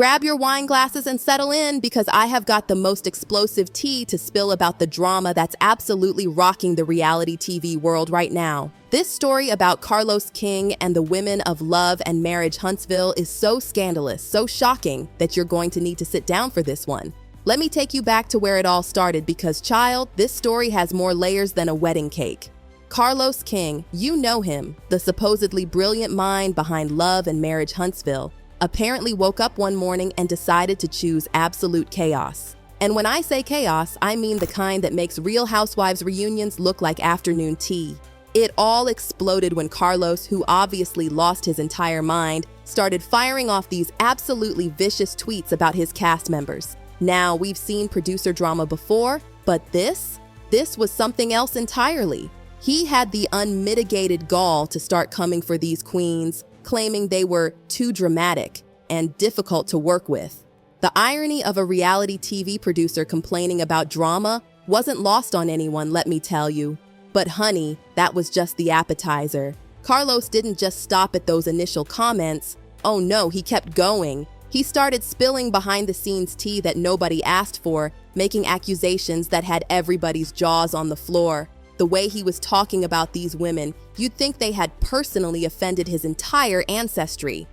Grab your wine glasses and settle in because I have got the most explosive tea to spill about the drama that's absolutely rocking the reality TV world right now. This story about Carlos King and the women of love and marriage Huntsville is so scandalous, so shocking that you're going to need to sit down for this one. Let me take you back to where it all started because, child, this story has more layers than a wedding cake. Carlos King, you know him, the supposedly brilliant mind behind Love and Marriage Huntsville, apparently woke up one morning and decided to choose absolute chaos. And when I say chaos, I mean the kind that makes Real Housewives reunions look like afternoon tea. It all exploded when Carlos, who obviously lost his entire mind, started firing off these absolutely vicious tweets about his cast members. Now, we've seen producer drama before, but this was something else entirely. He had the unmitigated gall to start coming for these queens, claiming they were too dramatic and difficult to work with. The irony of a reality TV producer complaining about drama wasn't lost on anyone, let me tell you. But honey, that was just the appetizer. Carlos didn't just stop at those initial comments. Oh no, he kept going. He started spilling behind-the-scenes tea that nobody asked for, making accusations that had everybody's jaws on the floor. The way he was talking about these women, you'd think they had personally offended his entire ancestry.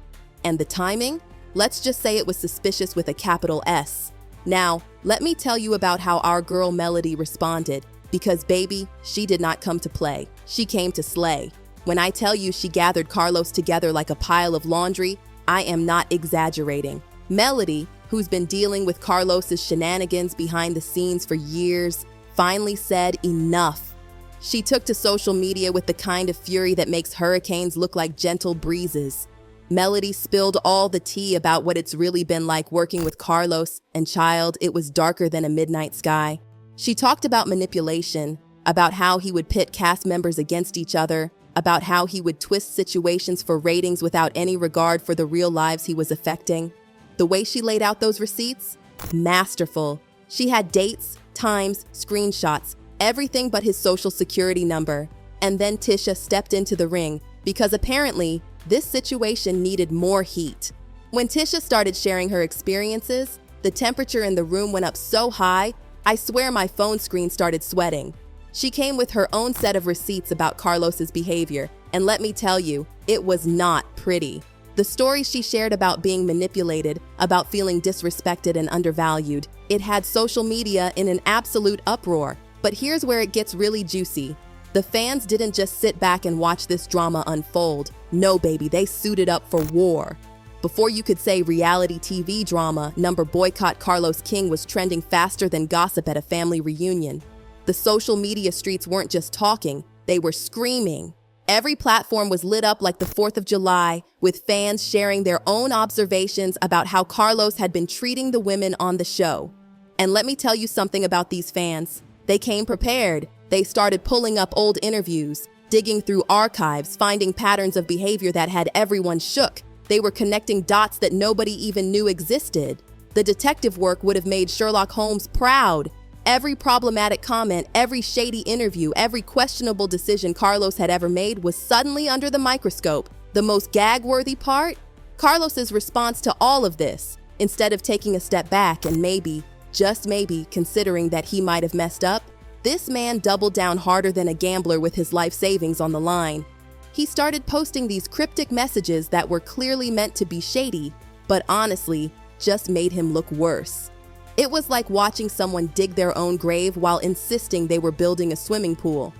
And the timing? Let's just say it was suspicious with a capital S. Now, let me tell you about how our girl Melody responded, because baby, she did not come to play. She came to slay. When I tell you she gathered Carlos together like a pile of laundry, I am not exaggerating. Melody, who's been dealing with Carlos's shenanigans behind the scenes for years, finally said enough. She took to social media with the kind of fury that makes hurricanes look like gentle breezes. Melody spilled all the tea about what it's really been like working with Carlos, and child, it was darker than a midnight sky. She talked about manipulation, about how he would pit cast members against each other, about how he would twist situations for ratings without any regard for the real lives he was affecting. The way she laid out those receipts? Masterful. She had dates, times, screenshots, everything but his social security number. And then Tisha stepped into the ring because apparently this situation needed more heat. When Tisha started sharing her experiences, the temperature in the room went up so high, I swear my phone screen started sweating. She came with her own set of receipts about Carlos's behavior, and let me tell you, it was not pretty. The stories she shared about being manipulated, about feeling disrespected and undervalued, it had social media in an absolute uproar. But here's where it gets really juicy. The fans didn't just sit back and watch this drama unfold. No, baby, they suited up for war. Before you could say reality TV drama, number boycott Carlos King was trending faster than gossip at a family reunion. The social media streets weren't just talking, they were screaming. Every platform was lit up like the 4th of July, with fans sharing their own observations about how Carlos had been treating the women on the show. And let me tell you something about these fans. They came prepared. They started pulling up old interviews, digging through archives, finding patterns of behavior that had everyone shook. They were connecting dots that nobody even knew existed. The detective work would have made Sherlock Holmes proud. Every problematic comment, every shady interview, every questionable decision Carlos had ever made was suddenly under the microscope. The most gag-worthy part? Carlos's response to all of this. Instead of taking a step back and maybe, just maybe, considering that he might have messed up, this man doubled down harder than a gambler with his life savings on the line. He started posting these cryptic messages that were clearly meant to be shady, but honestly, just made him look worse. It was like watching someone dig their own grave while insisting they were building a swimming pool.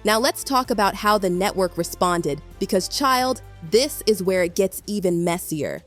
Now let's talk about how the network responded, because child, this is where it gets even messier.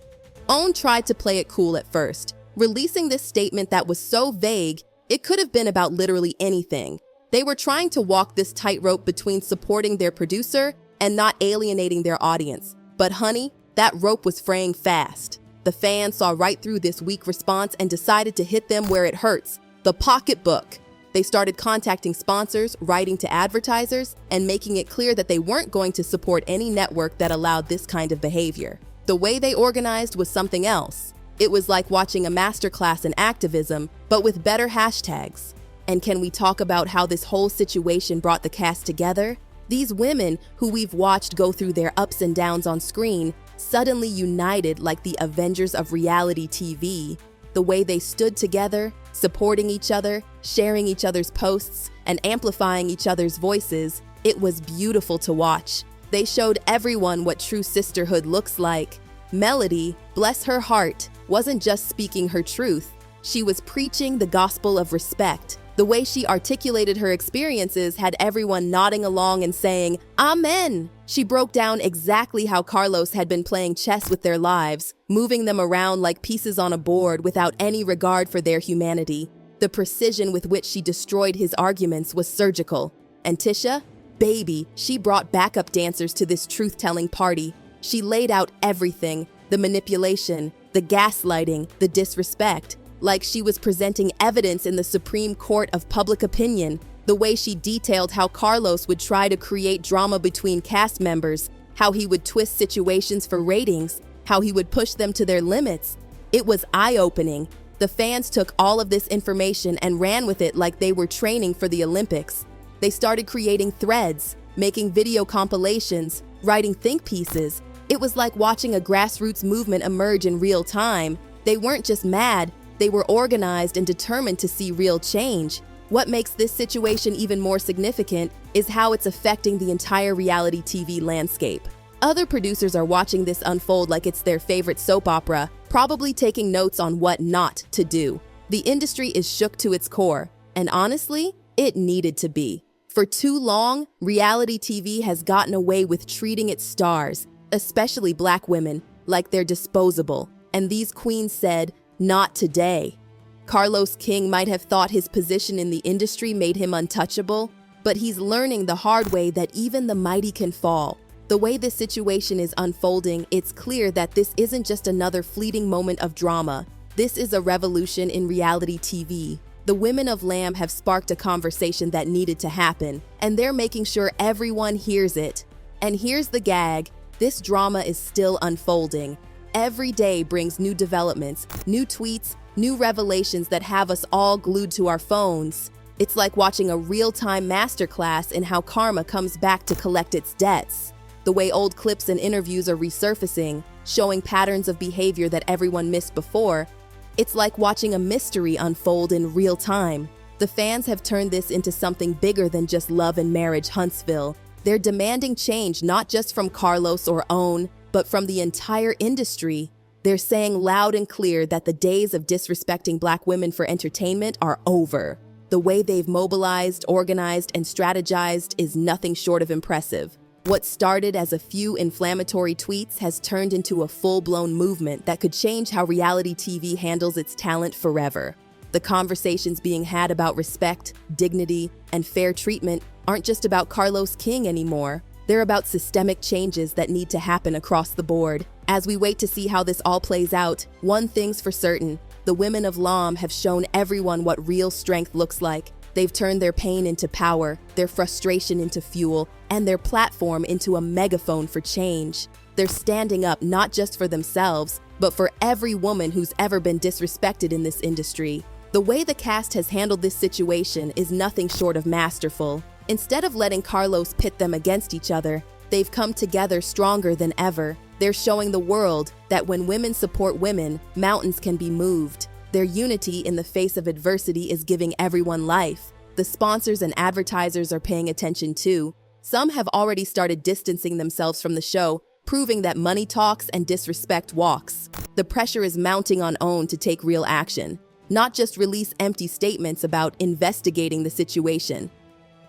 OWN tried to play it cool at first, releasing this statement that was so vague, it could have been about literally anything. They were trying to walk this tightrope between supporting their producer and not alienating their audience. But honey, that rope was fraying fast. The fans saw right through this weak response and decided to hit them where it hurts, the pocketbook. They started contacting sponsors, writing to advertisers, and making it clear that they weren't going to support any network that allowed this kind of behavior. The way they organized was something else. It was like watching a masterclass in activism, but with better hashtags. And can we talk about how this whole situation brought the cast together? These women, who we've watched go through their ups and downs on screen, suddenly united like the Avengers of reality TV. The way they stood together, supporting each other, sharing each other's posts, and amplifying each other's voices, it was beautiful to watch. They showed everyone what true sisterhood looks like. Melody, bless her heart, wasn't just speaking her truth. She was preaching the gospel of respect. The way she articulated her experiences had everyone nodding along and saying, "Amen." She broke down exactly how Carlos had been playing chess with their lives, moving them around like pieces on a board without any regard for their humanity. The precision with which she destroyed his arguments was surgical. And Tisha? Baby, she brought backup dancers to this truth-telling party. She laid out everything, the manipulation, the gaslighting, the disrespect, like she was presenting evidence in the Supreme Court of public opinion. The way she detailed how Carlos would try to create drama between cast members, how he would twist situations for ratings, how he would push them to their limits. It was eye-opening. The fans took all of this information and ran with it like they were training for the Olympics. They started creating threads, making video compilations, writing think pieces. It was like watching a grassroots movement emerge in real time. They weren't just mad, they were organized and determined to see real change. What makes this situation even more significant is how it's affecting the entire reality TV landscape. Other producers are watching this unfold like it's their favorite soap opera, probably taking notes on what not to do. The industry is shook to its core, and honestly, it needed to be. For too long, reality TV has gotten away with treating its stars, especially Black women, like they're disposable, and these queens said, "Not today." Carlos King might have thought his position in the industry made him untouchable, but he's learning the hard way that even the mighty can fall. The way this situation is unfolding, it's clear that this isn't just another fleeting moment of drama. This is a revolution in reality TV. The women of Lamb have sparked a conversation that needed to happen, and they're making sure everyone hears it. And here's the gag: this drama is still unfolding. Every day brings new developments, new tweets, new revelations that have us all glued to our phones. It's like watching a real-time masterclass in how karma comes back to collect its debts. The way old clips and interviews are resurfacing, showing patterns of behavior that everyone missed before. It's like watching a mystery unfold in real time. The fans have turned this into something bigger than just love and marriage Huntsville. They're demanding change not just from Carlos or OWN, but from the entire industry. They're saying loud and clear that the days of disrespecting Black women for entertainment are over. The way they've mobilized, organized, and strategized is nothing short of impressive. What started as a few inflammatory tweets has turned into a full-blown movement that could change how reality TV handles its talent forever. The conversations being had about respect, dignity, and fair treatment aren't just about Carlos King anymore. They're about systemic changes that need to happen across the board. As we wait to see how this all plays out, one thing's for certain: the women of LAM have shown everyone what real strength looks like. They've turned their pain into power, their frustration into fuel, and their platform into a megaphone for change. They're standing up not just for themselves, but for every woman who's ever been disrespected in this industry. The way the cast has handled this situation is nothing short of masterful. Instead of letting Carlos pit them against each other, they've come together stronger than ever. They're showing the world that when women support women, mountains can be moved. Their unity in the face of adversity is giving everyone life. The sponsors and advertisers are paying attention too. Some have already started distancing themselves from the show, proving that money talks and disrespect walks. The pressure is mounting on OWN to take real action, not just release empty statements about investigating the situation.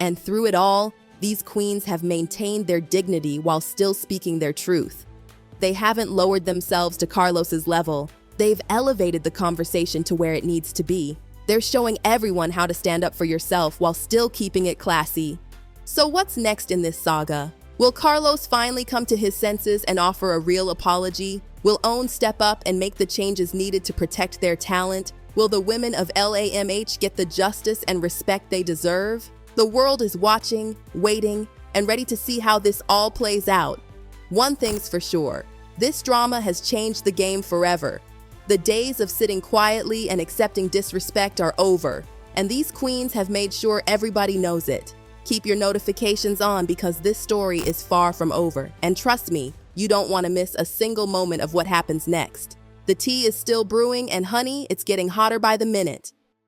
And through it all, these queens have maintained their dignity while still speaking their truth. They haven't lowered themselves to Carlos's level. They've elevated the conversation to where it needs to be. They're showing everyone how to stand up for yourself while still keeping it classy. So what's next in this saga? Will Carlos finally come to his senses and offer a real apology? Will OWN step up and make the changes needed to protect their talent? Will the women of LAMH get the justice and respect they deserve? The world is watching, waiting, and ready to see how this all plays out. One thing's for sure: this drama has changed the game forever. The days of sitting quietly and accepting disrespect are over, and these queens have made sure everybody knows it. Keep your notifications on because this story is far from over, and trust me, You don't want to miss a single moment of what happens next. The tea is still brewing, and honey, it's getting hotter by the minute.